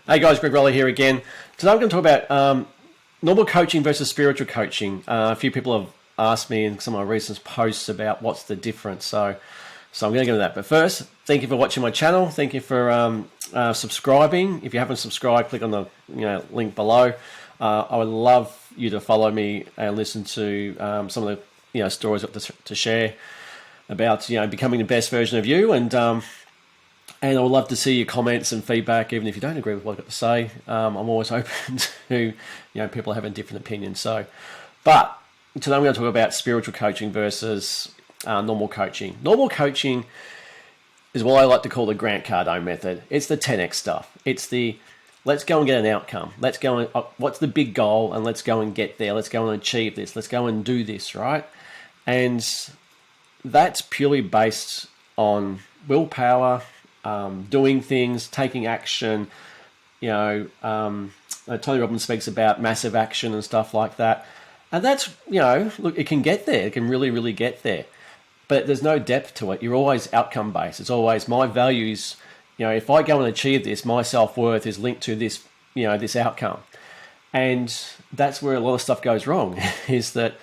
Hey guys, Greg Rowley here again. Today I'm going to talk about normal coaching versus spiritual coaching. A few people have asked me in some of my recent posts about what's the difference. So I'm going to get into that. But first, thank you for watching my channel. Thank you for subscribing. If you haven't subscribed, click on the link below. I would love you to follow me and listen to some of the stories I've got to share about becoming the best version of you, and I would love to see your comments and feedback, even if you don't agree with what I've got to say. I'm always open to people having different opinions. But today I'm going to talk about spiritual coaching versus normal coaching. Normal coaching is what I like to call the Grant Cardone method. It's the 10x stuff. It's the let's go and get an outcome. Let's go and what's the big goal, and let's go and get there. Let's go and achieve this. Let's go and do this, right? And that's purely based on willpower, doing things, taking action. Tony Robbins speaks about massive action and stuff like that. And that's, look, it can get there. It can really, really get there. But there's no depth to it. You're always outcome based. It's always my values. If I go and achieve this, my self-worth is linked to this, this outcome. And that's where a lot of stuff goes wrong, is that,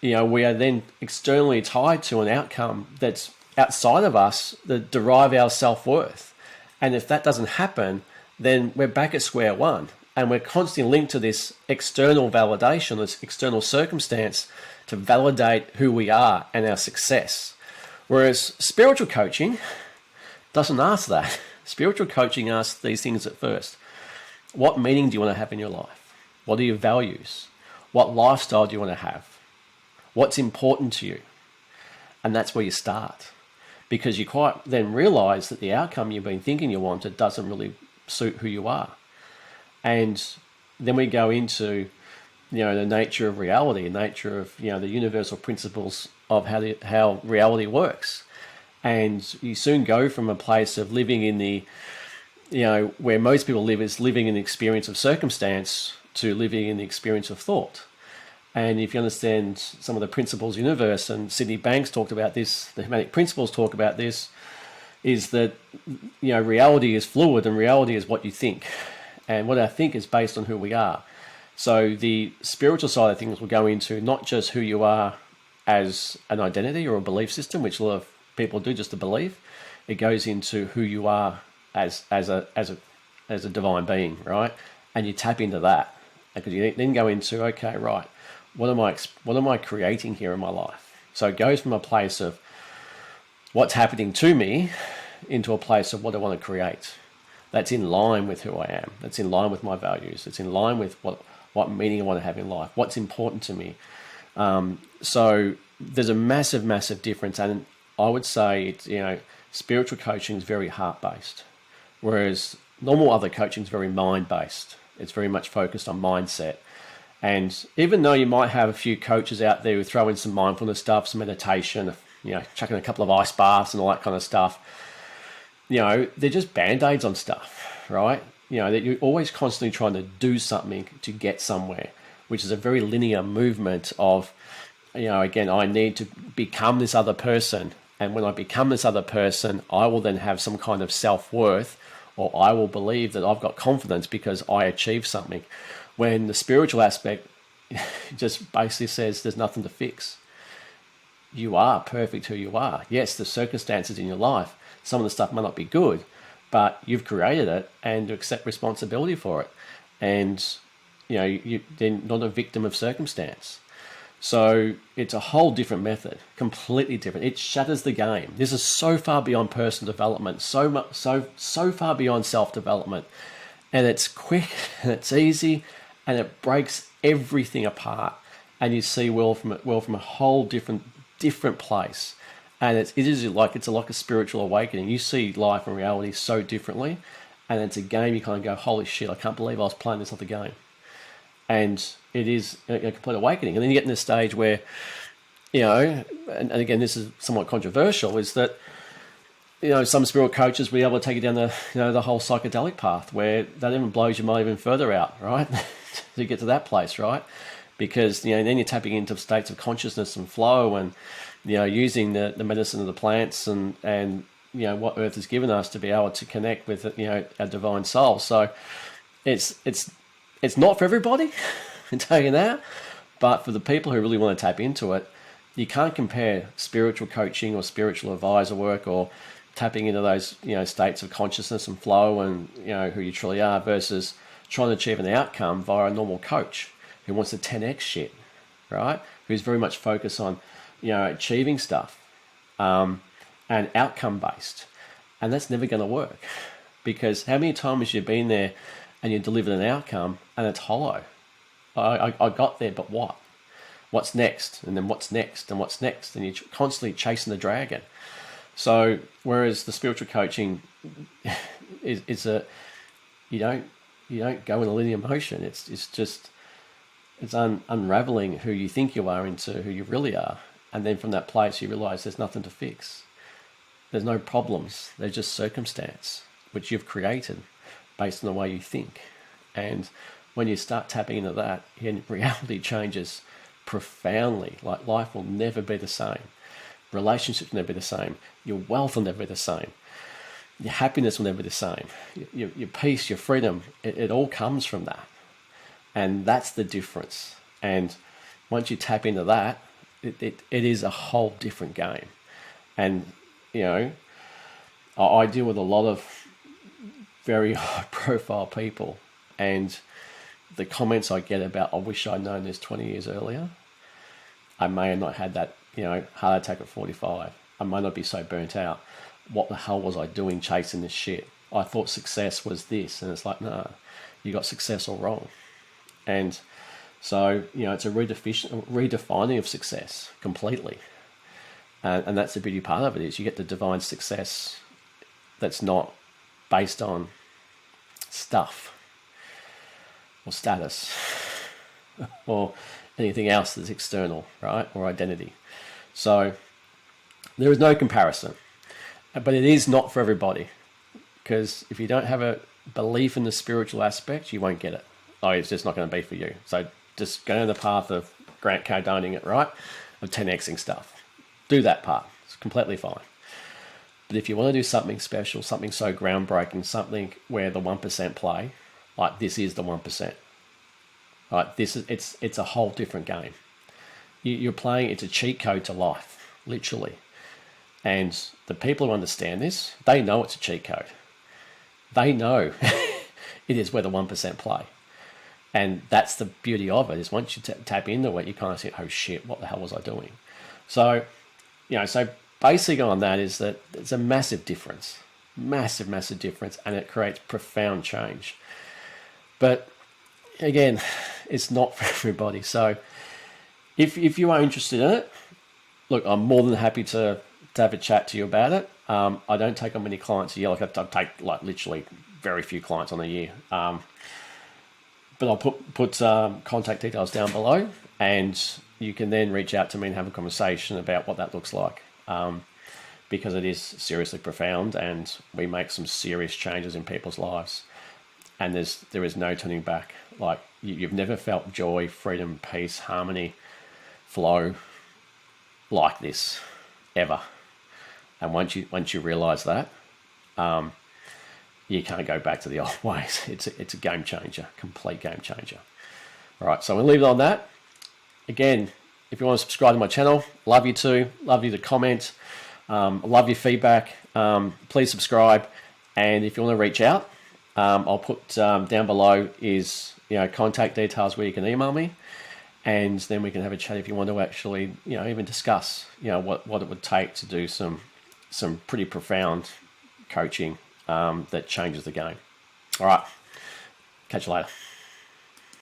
we are then externally tied to an outcome that's outside of us that derive our self-worth. And if that doesn't happen, then we're back at square one. And we're constantly linked to this external validation, this external circumstance to validate who we are and our success. Whereas spiritual coaching doesn't ask that. Spiritual coaching asks these things at first. What meaning do you want to have in your life? What are your values? What lifestyle do you want to have? What's important to you? And that's where you start. Because you quite then realize that the outcome you've been thinking you wanted doesn't really suit who you are. And then we go into, the nature of reality, the nature of, the universal principles of how reality works. And you soon go from a place of living in the, where most people live is living in the experience of circumstance to living in the experience of thought. And if you understand some of the principles of the universe, and Sydney Banks talked about this, the Hermetic principles talk about this, is that, reality is fluid and reality is what you think. And what I think is based on who we are. So the spiritual side of things will go into not just who you are as an identity or a belief system, which a lot of people do just to believe. It goes into who you are as a divine being, right? And you tap into that, because you then go into, okay, right, what am I creating here in my life? So it goes from a place of what's happening to me into a place of what I want to create. That's in line with who I am. That's in line with my values. It's in line with what meaning I want to have in life. What's important to me. So there's a massive, massive difference. And I would say it's, spiritual coaching is very heart-based, whereas normal other coaching is very mind-based. It's very much focused on mindset. And even though you might have a few coaches out there who throw in some mindfulness stuff, some meditation, chucking a couple of ice baths and all that kind of stuff, they're just band-aids on stuff, right? That you're always constantly trying to do something to get somewhere, which is a very linear movement of, again, I need to become this other person. And when I become this other person, I will then have some kind of self-worth, or I will believe that I've got confidence because I achieved something. When the spiritual aspect just basically says there's nothing to fix. You are perfect who you are. Yes, the circumstances in your life, some of the stuff might not be good, but you've created it and you accept responsibility for it. And, you're not a victim of circumstance. So it's a whole different method, completely different. It shatters the game. This is so far beyond personal development, so far beyond self-development. And it's quick and it's easy and it breaks everything apart. And you see world from a whole different place. And it's like a spiritual awakening. You see life and reality so differently. And it's a game you kind of go, holy shit, I can't believe I was playing this other game. And it is a complete awakening. And then you get in this stage where, and again, this is somewhat controversial, is that, some spiritual coaches will be able to take you down the whole psychedelic path, where that even blows your mind even further out, right? To get to that place, right? Because, then you're tapping into states of consciousness and flow and, using the medicine of the plants and what Earth has given us to be able to connect with our divine soul. So it's not for everybody, I tell you that. But for the people who really want to tap into it, you can't compare spiritual coaching or spiritual advisor work or tapping into those states of consciousness and flow and who you truly are versus trying to achieve an outcome via a normal coach who wants to 10x shit, right? Who's very much focused on achieving stuff and outcome based, and that's never going to work because how many times you've been there and you delivered an outcome and it's hollow. I got there, but what? What's next? And then what's next? And what's next? And you're constantly chasing the dragon. So whereas the spiritual coaching is you don't go in a linear motion. It's unraveling who you think you are into who you really are, and then from that place you realize there's nothing to fix. There's no problems. There's just circumstance which you've created based on the way you think. And when you start tapping into that, reality changes profoundly. Like life will never be the same. Relationships will never be the same. Your wealth will never be the same. Your happiness will never be the same. Your peace, your freedom, it all comes from that. And that's the difference. And once you tap into that, it is a whole different game. And, I deal with a lot of very high profile people, and the comments I get about, I wish I'd known this 20 years earlier. I may have not had that, heart attack at 45. I might not be so burnt out. What the hell was I doing chasing this shit? I thought success was this. And it's like, no, you got success all wrong. And so, it's a redefining of success completely. And that's the beauty part of it is you get the divine success that's not based on stuff or status or anything else that's external, right? Or identity. So there is no comparison, but it is not for everybody, because if you don't have a belief in the spiritual aspect, you won't get it. It's just not going to be for you. So just go down the path of Grant Cardoning it, right? Of 10xing stuff. Do that part. It's completely fine. But if you want to do something special, something so groundbreaking, something where the 1% play, like this is the 1%. Right? It's a whole different game. You're playing, it's a cheat code to life, literally. And the people who understand this, they know it's a cheat code. They know it is where the 1% play. And that's the beauty of it, is once you tap into it, you kind of say, oh shit, what the hell was I doing? So, so basically on that is that it's a massive difference, massive difference, and it creates profound change. But again, it's not for everybody. So if you are interested in it, look, I'm more than happy to have a chat to you about it. I don't take on many clients a year. Like I take literally very few clients on a year. But I'll put contact details down below, and you can then reach out to me and have a conversation about what that looks like. Because it is seriously profound, and we make some serious changes in people's lives. And there is no turning back. Like you've never felt joy, freedom, peace, harmony, flow like this ever. And once you realize that, you can't go back to the old ways. It's a game changer, complete game changer. All right, so we'll leave it on that. Again, if you want to subscribe to my channel, love you to comment, love your feedback. Please subscribe, and if you want to reach out, I'll put down below is contact details where you can email me, and then we can have a chat if you want to actually even discuss what it would take to do some pretty profound coaching that changes the game. All right, catch you later.